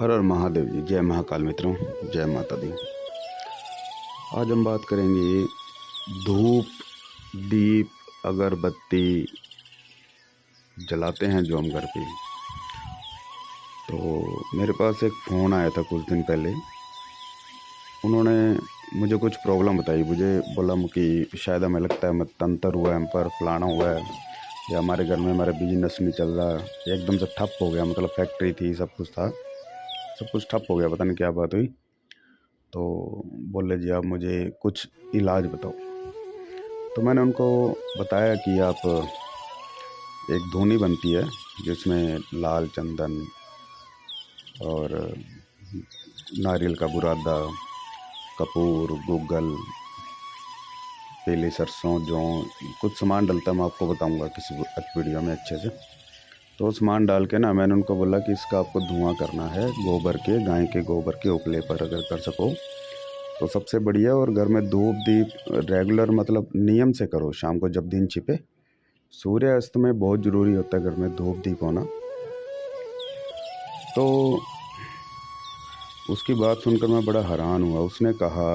हर हर महादेव जी। जय महाकाल मित्रों, जय माता दी। आज हम बात करेंगे धूप, दीप, अगरबत्ती जलाते हैं जो हम घर पे। तो मेरे पास एक फ़ोन आया था कुछ दिन पहले। उन्होंने मुझे कुछ प्रॉब्लम बताई। मुझे बोला कि शायद हमें लगता है तंत्र हुआ है, हम पर फलाना हुआ है, या हमारे घर में हमारा बिजनेस नहीं चल रहा, एकदम से ठप हो गया। मतलब फैक्ट्री थी, सब कुछ था, सब कुछ ठप हो गया, पता नहीं क्या बात हुई। तो बोले जी आप मुझे कुछ इलाज बताओ। तो मैंने उनको बताया कि आप एक धूनी बनती है जिसमें लाल चंदन और नारियल का बुरादा, कपूर, गूगल, पीली सरसों, जौ, कुछ सामान डलता है। मैं आपको बताऊंगा किसी वीडियो में अच्छे से। तो वो सामान डाल के ना, मैंने उनको बोला कि इसका आपको धुआं करना है गोबर के, गाय के गोबर के उपले पर अगर कर सको तो सबसे बढ़िया। और घर में धूप दीप रेगुलर, मतलब नियम से करो। शाम को जब दिन छिपे, सूर्यास्त में बहुत ज़रूरी होता है घर में धूप दीप होना। तो उसकी बात सुनकर मैं बड़ा हैरान हुआ। उसने कहा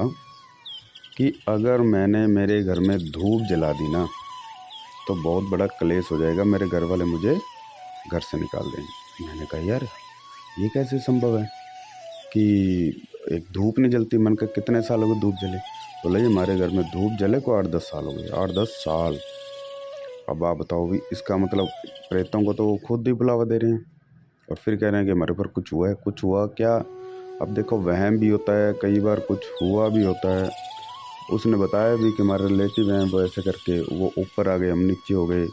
कि अगर मैंने मेरे घर में धूप जला दी ना तो बहुत बड़ा क्लेश हो जाएगा, मेरे घर वाले मुझे घर से निकाल देंगे। मैंने कहा यार ये कैसे संभव है कि एक धूप नहीं जलती। मन का कितने साल हो गए धूप जले? बोले ये हमारे घर में धूप जले को 8-10 साल हो गए। 8-10 साल? अब आप बताओ भी, इसका मतलब प्रेतों को तो वो खुद ही बुलावा दे रहे हैं और फिर कह रहे हैं कि हमारे ऊपर कुछ हुआ है। कुछ हुआ क्या? अब देखो, वहम भी होता है कई बार, कुछ हुआ भी होता है। उसने बताया भी कि हमारे रिलेटिव हैं, वो ऐसे करके वो ऊपर आ गए, हम नीचे हो गए,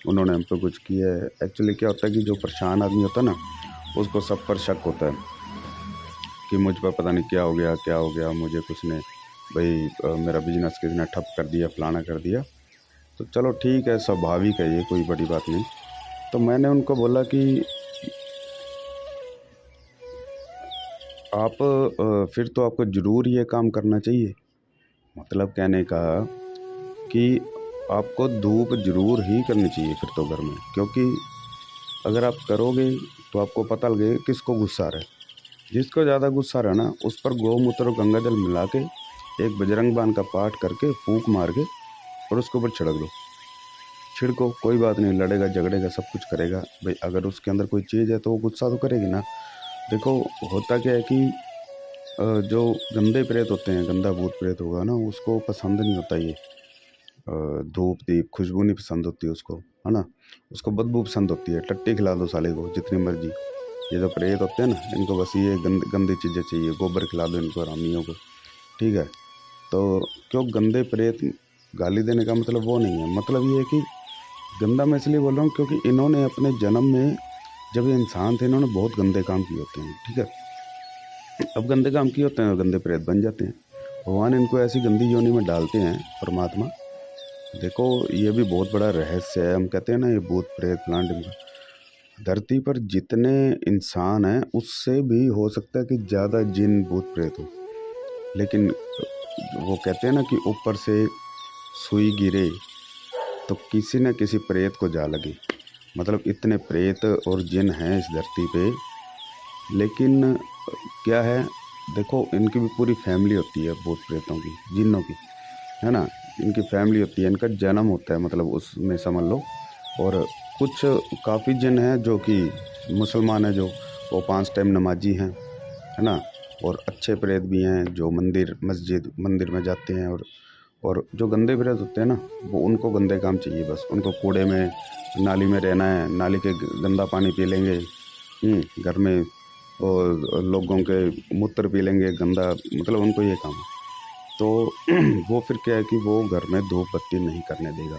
उन्होंने हम पे कुछ किया है। एक्चुअली क्या होता है कि जो परेशान आदमी होता है ना, उसको सब पर शक होता है कि मुझ पर पता नहीं क्या हो गया, क्या हो गया, मुझे कुछ ने भाई मेरा बिजनेस किसी ने ठप कर दिया, फलाना कर दिया। तो चलो ठीक है, स्वाभाविक है, ये कोई बड़ी बात नहीं। तो मैंने उनको बोला कि आप फिर तो आपको ज़रूर ये काम करना चाहिए। मतलब कहने का कि आपको धूप ज़रूर ही करनी चाहिए फिर तो घर में, क्योंकि अगर आप करोगे तो आपको पता लगेगा किसको गुस्सा आ रहा है। जिसको ज़्यादा गुस्सा रहा ना, उस पर गौमूत्र और गंगा जल मिला के एक बजरंग बाण का पाठ करके फूंक मार के और उसके ऊपर छिड़क दो। छिड़को, कोई बात नहीं, लड़ेगा झगड़ेगा सब कुछ करेगा भाई। अगर उसके अंदर कोई चीज़ है तो वो गुस्सा तो करेगी ना। देखो होता क्या है कि जो गंदे प्रेत होते हैं, गंदा भूत प्रेत होगा ना, उसको पसंद नहीं होता ये धूप दीप, खुशबू नहीं पसंद होती उसको, है ना। उसको बदबू पसंद होती है। टट्टी खिला दो साले को जितनी मर्जी। ये जो प्रेत होते हैं ना, इनको बस ये गंदी चीज़ें चाहिए। गोबर खिला दो इनको, हरामियों को, ठीक है। तो क्यों गंदे प्रेत गाली देने का मतलब वो नहीं है। मतलब ये है कि गंदा मैं इसलिए बोल रहा हूँ क्योंकि इन्होंने अपने जन्म में, जब ये इंसान थे, इन्होंने बहुत गंदे काम किए होते हैं, ठीक है। अब गंदे काम किए होते हैं, गंदे प्रेत बन जाते हैं। भगवान इनको ऐसी गंदी योनि में डालते हैं, परमात्मा। देखो ये भी बहुत बड़ा रहस्य है। हम कहते हैं ना ये भूत प्रेत प्लांट, धरती पर जितने इंसान हैं उससे भी हो सकता है कि ज़्यादा जिन भूत प्रेत हो। लेकिन वो कहते हैं ना कि ऊपर से सुई गिरे तो किसी न किसी प्रेत को जा लगे। मतलब इतने प्रेत और जिन हैं इस धरती पे। लेकिन क्या है, देखो इनकी भी पूरी फैमिली होती है, भूत प्रेतों की, जिन्नों की, है ना। इनकी फैमिली होती है, इनका जन्म होता है, मतलब उसमें समझ लो। और कुछ काफ़ी जिन हैं जो कि मुसलमान हैं, जो वो 5 टाइम नमाजी हैं, है ना। और अच्छे प्रेत भी हैं जो मंदिर में जाते हैं। और जो गंदे प्रेत होते हैं ना, वो उनको गंदे काम चाहिए बस। उनको कूड़े में, नाली में रहना है, नाली के गंदा पानी पी लेंगे, घर में और लोगों के मूत्र पी लेंगे गंदा, मतलब उनको ये काम है। तो वो फिर क्या है कि वो घर में धूप बत्ती नहीं करने देगा,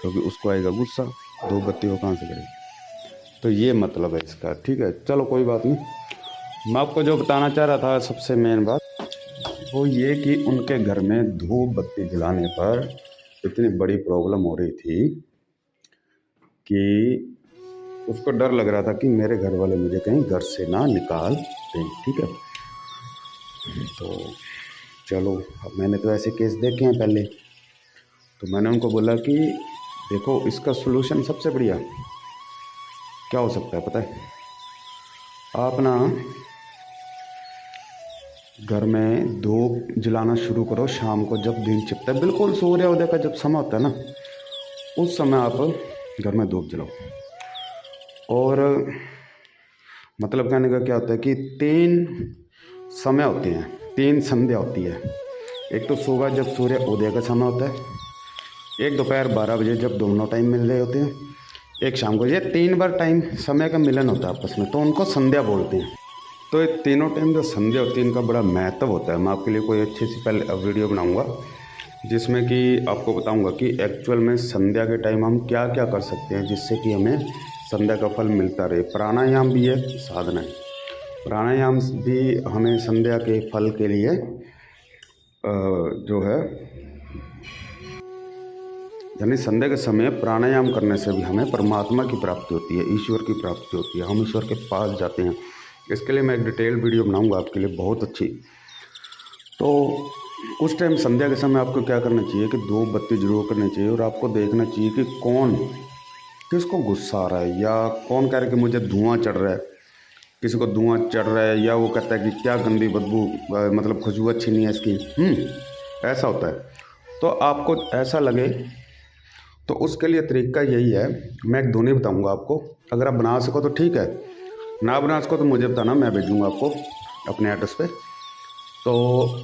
क्योंकि उसको आएगा गुस्सा। धूप बत्ती वो कहाँ से करेगा? तो ये मतलब है इसका, ठीक है। चलो कोई बात नहीं। मैं आपको जो बताना चाह रहा था, सबसे मेन बात वो ये कि उनके घर में धूप बत्ती जलाने पर इतनी बड़ी प्रॉब्लम हो रही थी कि उसको डर लग रहा था कि मेरे घर वाले मुझे कहीं घर से ना निकाल दें, ठीक है। तो चलो, अब मैंने तो ऐसे केस देखे हैं पहले। तो मैंने उनको बोला कि देखो इसका सलूशन सबसे बढ़िया क्या हो सकता है पता है? आप ना घर में धूप जलाना शुरू करो शाम को, जब दिन छिपता है, बिल्कुल सूर्योदय का जब समय होता है ना, उस समय आप घर में धूप जलाओ। और मतलब कहने का क्या होता है कि 3 समय होते हैं, 3 संध्या होती है। एक तो सुबह जब सूर्य उदय का समय होता है, एक दोपहर 12 बजे जब दोनों टाइम मिल रहे होते हैं, एक शाम को। ये 3 बार टाइम समय का मिलन होता है आपस में, तो उनको संध्या बोलते हैं। तो ये तीनों टाइम जो संध्या होती है इनका बड़ा महत्व होता है। मैं आपके लिए कोई अच्छी सी पहले वीडियो बनाऊंगा जिसमें कि आपको बताऊंगा कि एक्चुअल में संध्या के टाइम हम क्या क्या कर सकते हैं जिससे कि हमें संध्या का फल मिलता रहे। प्राणायाम भी एक साधना है, प्राणायाम भी हमें संध्या के फल के लिए जो है, यानी संध्या के समय प्राणायाम करने से भी हमें परमात्मा की प्राप्ति होती है, ईश्वर की प्राप्ति होती है, हम ईश्वर के पास जाते हैं। इसके लिए मैं एक डिटेल वीडियो बनाऊंगा आपके लिए बहुत अच्छी। तो उस टाइम संध्या के समय आपको क्या करना चाहिए कि 2 बत्ती जरूर करनी चाहिए, और आपको देखना चाहिए कि कौन किसको गुस्सा आ रहा है, या कौन कह रहा है कि मुझे धुआं चढ़ रहा है, किसी को धुआं चढ़ रहा है, या वो कहता है कि क्या गंदी बदबू, मतलब खुशबू अच्छी नहीं है इसकी, ऐसा होता है। तो आपको ऐसा लगे तो उसके लिए तरीका यही है, मैं एक धुनी बताऊंगा आपको। अगर आप बना सको तो ठीक है, ना बना सको तो मुझे बताना, मैं भेजूँगा आपको अपने एड्रेस पे, तो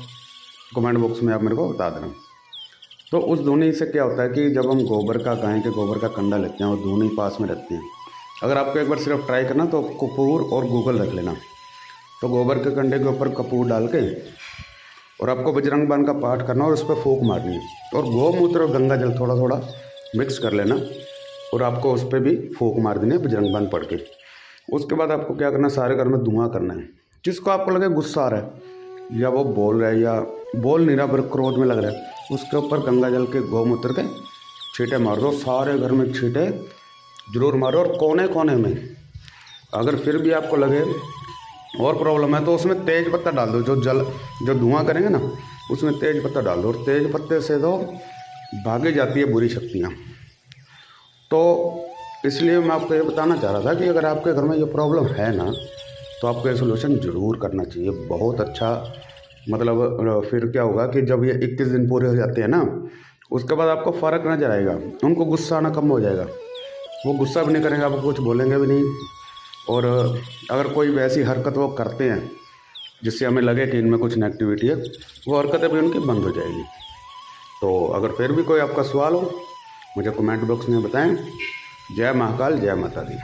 कमेंट बॉक्स में आप मेरे को बता देना। तो उस धुनी से क्या होता है कि जब हम गोबर का, गाय के गोबर का कंडा लेते हैं और धुनी पास में रखते हैं, अगर आपको एक बार सिर्फ ट्राई करना तो कपूर और गूगल रख लेना। तो गोबर के कंडे के ऊपर कपूर डाल के और आपको बजरंग बाण का पाठ करना और उस पर फूंक मारनी है, और गोमूत्र और गंगा जल थोड़ा थोड़ा मिक्स कर लेना और आपको उस पर भी फूंक मार देनी है बजरंग बाण पढ़ के। उसके बाद आपको क्या करना है, सारे घर में धुआं करना है। जिसको आपको लगे गुस्सा आ रहा है या वो बोल रहा है या बोल नहीं रहा पर क्रोध में लग रहा है, उसके ऊपर गंगा जल के गोमूत्र के छींटे मार दो, सारे घर में छींटे जरूर मारो, और कोने कोने में। अगर फिर भी आपको लगे और प्रॉब्लम है तो उसमें तेज पत्ता डाल दो, जो धुआं करेंगे ना उसमें तेज पत्ता डाल दो, और तेज पत्ते से तो भागी जाती है बुरी शक्तियाँ। तो इसलिए मैं आपको ये बताना चाह रहा था कि अगर आपके घर में ये प्रॉब्लम है ना, तो आपको ये सोल्यूशन ज़रूर करना चाहिए, बहुत अच्छा। मतलब फिर क्या होगा कि जब ये 21 दिन पूरे हो जाते हैं ना, उसके बाद आपको फ़र्क नजर आएगा, उनको गुस्सा आना कम हो जाएगा, वो गुस्सा भी नहीं करेंगे, आपको कुछ बोलेंगे भी नहीं। और अगर कोई वैसी हरकत वो करते हैं जिससे हमें लगे कि इनमें कुछ नेगेटिविटी है, वो हरकतें भी उनकी बंद हो जाएगी। तो अगर फिर भी कोई आपका सवाल हो मुझे कमेंट बॉक्स में बताएं। जय महाकाल, जय माता दी।